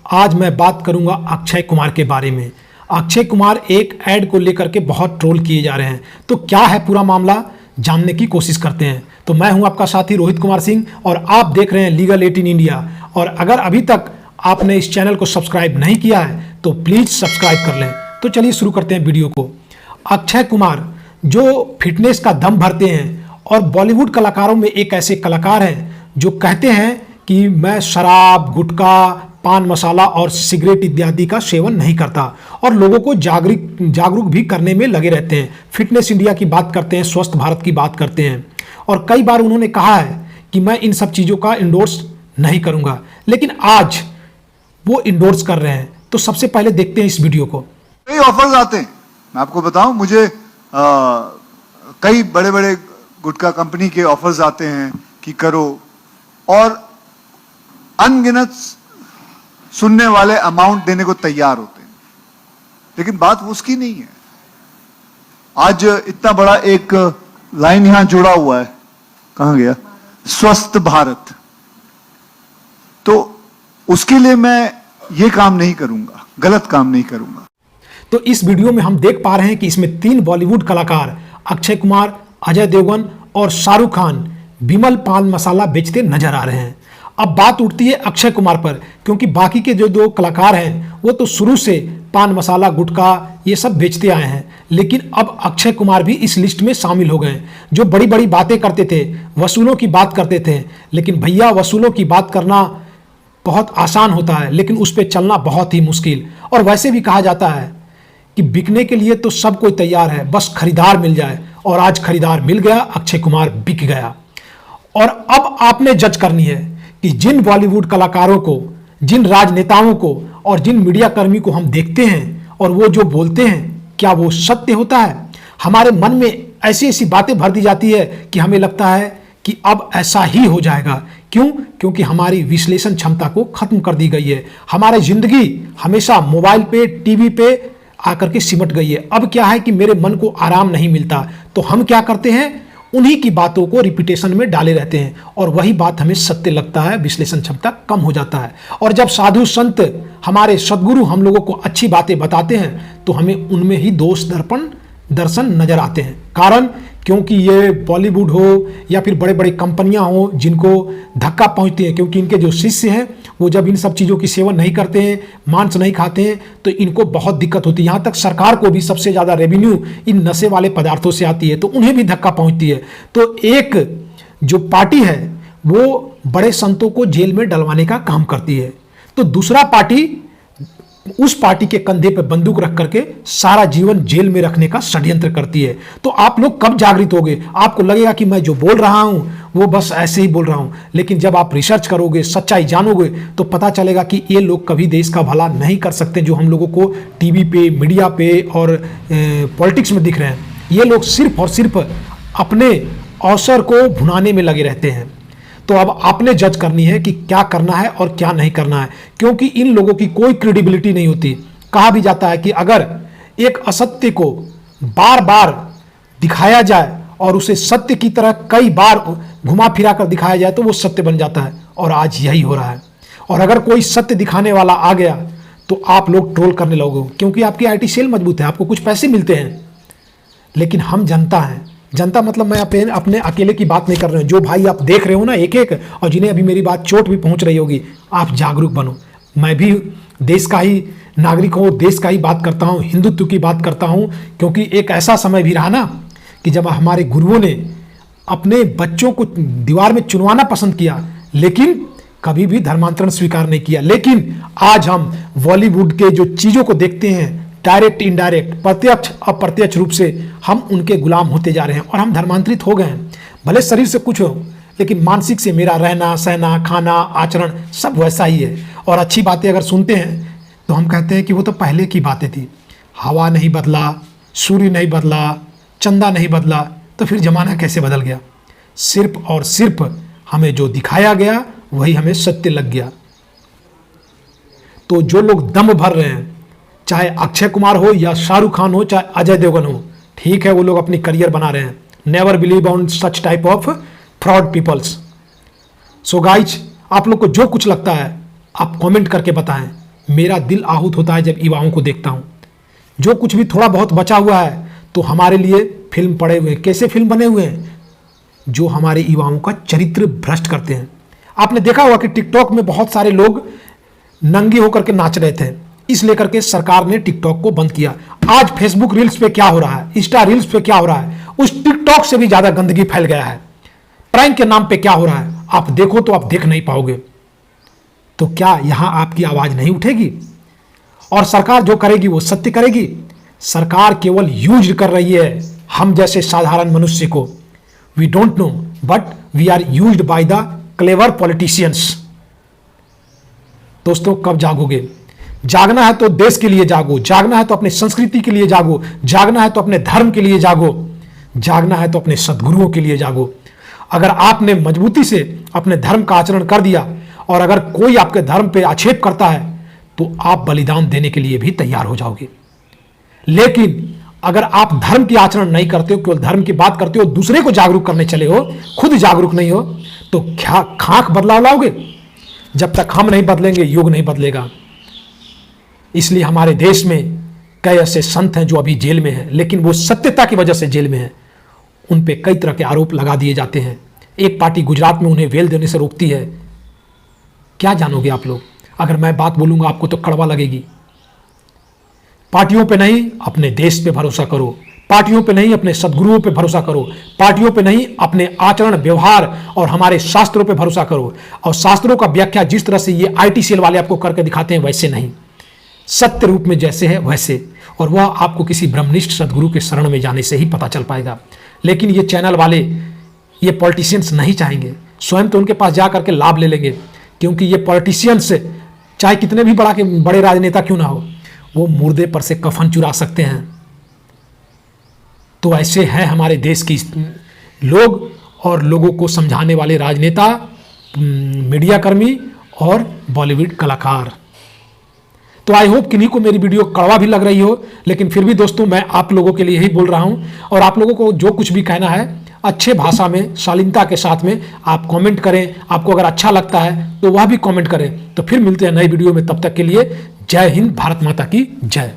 आज मैं बात करूंगा अक्षय कुमार के बारे में। अक्षय कुमार एक ऐड को लेकर के बहुत ट्रोल किए जा रहे हैं, तो क्या है पूरा मामला जानने की कोशिश करते हैं। तो मैं हूं आपका साथी रोहित कुमार सिंह और आप देख रहे हैं लीगल 18 इंडिया। और अगर अभी तक आपने इस चैनल को सब्सक्राइब नहीं किया है तो प्लीज़ सब्सक्राइब कर लें। तो चलिए शुरू करते हैं वीडियो को। अक्षय कुमार जो फिटनेस का दम भरते हैं और बॉलीवुड कलाकारों में एक ऐसे कलाकार हैं जो कहते हैं कि मैं शराब, गुटखा, पान मसाला और सिगरेट इत्यादि का सेवन नहीं करता और लोगों को जागरूक भी करने में लगे रहते हैं। फिटनेस इंडिया की बात करते हैं, स्वस्थ भारत की बात करते हैं और कई बार उन्होंने कहा है कि मैं इन सब चीज़ों का इंडोर्स नहीं करूंगा, लेकिन आज वो इंडोर्स कर रहे हैं। तो सबसे पहले देखते हैं इस वीडियो को। कई ऑफर्स आते हैं, मैं आपको बताऊं, मुझे कई बड़े बड़े गुटखा कंपनी के ऑफर्स आते हैं कि करो, और अनगिनत सुनने वाले अमाउंट देने को तैयार होते हैं, लेकिन बात उसकी नहीं है। आज इतना बड़ा एक लाइन यहां जुड़ा हुआ है, कहां गया, स्वस्थ भारत, तो उसके लिए मैं ये काम नहीं करूंगा, गलत काम नहीं करूंगा। तो इस वीडियो में हम देख पा रहे हैं कि इसमें 3 बॉलीवुड कलाकार अक्षय कुमार, अजय देवगन और शाहरुख खान विमल पान मसाला बेचते नजर आ रहे हैं। अब बात उठती है अक्षय कुमार पर, क्योंकि बाकी के जो 2 कलाकार हैं वो तो शुरू से पान मसाला, गुटखा ये सब बेचते आए हैं, लेकिन अब अक्षय कुमार भी इस लिस्ट में शामिल हो गए। जो बड़ी बड़ी बातें करते थे, वसूलों की बात करते थे, लेकिन भैया वसूलों की बात करना बहुत आसान होता है, लेकिन उस पर चलना बहुत ही मुश्किल। और वैसे भी कहा जाता है कि बिकने के लिए तो सब कोई तैयार है, बस खरीदार मिल जाए। और आज खरीदार मिल गया, अक्षय कुमार बिक गया। और अब आपने जज करनी है कि जिन बॉलीवुड कलाकारों को, जिन राजनेताओं को और जिन मीडिया कर्मी को हम देखते हैं और वो जो बोलते हैं, क्या वो सत्य होता है। हमारे मन में ऐसी ऐसी बातें भर दी जाती है कि हमें लगता है कि अब ऐसा ही हो जाएगा। क्यों? क्योंकि हमारी विश्लेषण क्षमता को खत्म कर दी गई है। हमारी जिंदगी हमेशा मोबाइल पे, टीवी पे आकर के सिमट गई है। अब क्या है कि मेरे मन को आराम नहीं मिलता, तो हम क्या करते हैं, उन्हीं की बातों को रिपीटेशन में डाले रहते हैं और वही बात हमें सत्य लगता है, विश्लेषण क्षमता कम हो जाता है। और जब साधु संत, हमारे सद्गुरु हम लोगों को अच्छी बातें बताते हैं तो हमें उनमें ही दोष दर्शन नजर आते हैं। कारण क्योंकि ये बॉलीवुड हो या फिर बड़े बड़े कंपनियां हो जिनको धक्का पहुंचती है, क्योंकि इनके जो शिष्य हैं वो जब इन सब चीज़ों की सेवन नहीं करते हैं, मांस नहीं खाते हैं, तो इनको बहुत दिक्कत होती है। यहाँ तक सरकार को भी सबसे ज़्यादा रेवेन्यू इन नशे वाले पदार्थों से आती है, तो उन्हें भी धक्का पहुंचती है। तो एक जो पार्टी है वो बड़े संतों को जेल में डलवाने का काम करती है, तो दूसरा पार्टी उस पार्टी के कंधे पर बंदूक रख करके सारा जीवन जेल में रखने का षड्यंत्र करती है। तो आप लोग कब जागृत होगे? आपको लगेगा कि मैं जो बोल रहा हूं वो बस ऐसे ही बोल रहा हूं, लेकिन जब आप रिसर्च करोगे, सच्चाई जानोगे, तो पता चलेगा कि ये लोग कभी देश का भला नहीं कर सकते जो हम लोगों को टीवी पे, मीडिया पे और पॉलिटिक्स में दिख रहे हैं। ये लोग सिर्फ और सिर्फ अपने अवसर को भुनाने में लगे रहते हैं। तो अब आपने जज करनी है कि क्या करना है और क्या नहीं करना है, क्योंकि इन लोगों की कोई क्रेडिबिलिटी नहीं होती। कहा भी जाता है कि अगर एक असत्य को बार बार दिखाया जाए और उसे सत्य की तरह कई बार घुमा फिरा कर दिखाया जाए तो वो सत्य बन जाता है, और आज यही हो रहा है। और अगर कोई सत्य दिखाने वाला आ गया तो आप लोग ट्रोल करने लगोगे, क्योंकि आपकी IT सेल मजबूत है, आपको कुछ पैसे मिलते हैं। लेकिन हम जनता हैं, जनता मतलब मैं अपने अकेले की बात नहीं कर रहे हैं। जो भाई आप देख रहे हो ना एक एक, और जिन्हें अभी मेरी बात चोट भी पहुंच रही होगी, आप जागरूक बनो। मैं भी देश का ही नागरिक हूँ, देश का ही बात करता हूँ, हिंदुत्व की बात करता हूँ, क्योंकि एक ऐसा समय भी रहा ना कि जब हमारे गुरुओं ने अपने बच्चों को दीवार में चुनवाना पसंद किया, लेकिन कभी भी धर्मांतरण स्वीकार नहीं किया। लेकिन आज हम बॉलीवुड के जो चीज़ों को देखते हैं, डायरेक्ट, इनडायरेक्ट, प्रत्यक्ष अप्रत्यक्ष रूप से हम उनके गुलाम होते जा रहे हैं और हम धर्मांतरित हो गए हैं। भले शरीर से कुछ हो, लेकिन मानसिक से मेरा रहना, सहना, खाना, आचरण सब वैसा ही है। और अच्छी बातें अगर सुनते हैं तो हम कहते हैं कि वो तो पहले की बातें थी। हवा नहीं बदला, सूर्य नहीं बदला, चंदा नहीं बदला, तो फिर जमाना कैसे बदल गया? सिर्फ और सिर्फ हमें जो दिखाया गया वही हमें सत्य लग गया। तो जो लोग दम भर रहे हैं, चाहे अक्षय कुमार हो या शाहरुख खान हो, चाहे अजय देवगन हो, ठीक है, वो लोग अपनी करियर बना रहे हैं। Never believe on such type of fraud peoples. So guys, आप लोग को जो कुछ लगता है आप कमेंट करके बताएं। मेरा दिल आहूत होता है जब युवाओं को देखता हूं। जो कुछ भी थोड़ा बहुत बचा हुआ है तो हमारे लिए फिल्म पड़े हुए हैं। कैसे फिल्म बने हुए हैं? जो हमारे युवाओं का चरित्र भ्रष्ट करते हैं। आपने देखा होगा कि टिकटॉक में बहुत सारे लोग नंगे होकर के नाच रहे थे, इसलिए करके सरकार ने टिकटॉक को बंद किया। आज फेसबुक रील्स पे क्या हो रहा है, इंस्टा रील्स पे क्या हो रहा है, उस टिकटॉक से भी ज्यादा गंदगी फैल गया है। प्रैंक के नाम पे क्या हो रहा है आप देखो तो आप देख नहीं पाओगे। तो क्या यहां आपकी आवाज नहीं उठेगी? और सरकार जो करेगी वो सत्य करेगी। सरकार केवल यूज कर रही है हम जैसे साधारण मनुष्य को। We don't know but we are used by the clever politicians. दोस्तों, कब जागोगे? जागना है तो देश के लिए जागो, जागना है तो अपने संस्कृति के लिए जागो, जागना है तो अपने धर्म के लिए जागो, जागना है तो अपने सद्गुरुओं के लिए जागो। अगर आपने मजबूती से अपने धर्म का आचरण कर दिया और अगर कोई आपके धर्म पे आक्षेप करता है तो आप बलिदान देने के लिए भी तैयार हो जाओगे। लेकिन अगर आप धर्म की आचरण नहीं करते हो, केवल धर्म की बात करते हो, दूसरे को जागरूक करने चले हो, खुद जागरूक नहीं हो, तो क्या खाक बदलाव लाओगे? जब तक हम नहीं बदलेंगे युग नहीं बदलेगा। इसलिए हमारे देश में कई ऐसे संत हैं जो अभी जेल में हैं, लेकिन वो सत्यता की वजह से जेल में हैं। उन पे कई तरह के आरोप लगा दिए जाते हैं। एक पार्टी गुजरात में उन्हें बेल देने से रोकती है। क्या जानोगे आप लोग? अगर मैं बात बोलूंगा आपको तो कड़वा लगेगी। पार्टियों पे नहीं, अपने देश पे भरोसा करो। पार्टियों पे नहीं, अपने सद्गुरुओं पे भरोसा करो। पार्टियों पे नहीं, अपने आचरण व्यवहार और हमारे शास्त्रों पे भरोसा करो। और शास्त्रों का व्याख्या जिस तरह से ये आईटी सेल वाले आपको करके दिखाते हैं वैसे नहीं, सत्य रूप में जैसे है वैसे। और वह आपको किसी ब्रह्मनिष्ठ सद्गुरु के शरण में जाने से ही पता चल पाएगा। लेकिन ये चैनल वाले, ये पॉलिटिशियंस नहीं चाहेंगे। स्वयं तो उनके पास जा करके लाभ ले लेंगे, क्योंकि ये पॉलिटिशियंस चाहे कितने भी बड़े राजनेता क्यों ना हो, वो मुर्दे पर से कफन चुरा सकते हैं। तो ऐसे हैं हमारे देश की लोग और लोगों को समझाने वाले राजनेता, मीडिया कर्मी और बॉलीवुड कलाकार। तो आई होप किन्हीं को मेरी वीडियो कड़वा भी लग रही हो, लेकिन फिर भी दोस्तों मैं आप लोगों के लिए ही बोल रहा हूं। और आप लोगों को जो कुछ भी कहना है अच्छे भाषा में, शालीनता के साथ में आप कमेंट करें। आपको अगर अच्छा लगता है तो वह भी कमेंट करें। तो फिर मिलते हैं नई वीडियो में, तब तक के लिए जय हिंद, भारत माता की जय।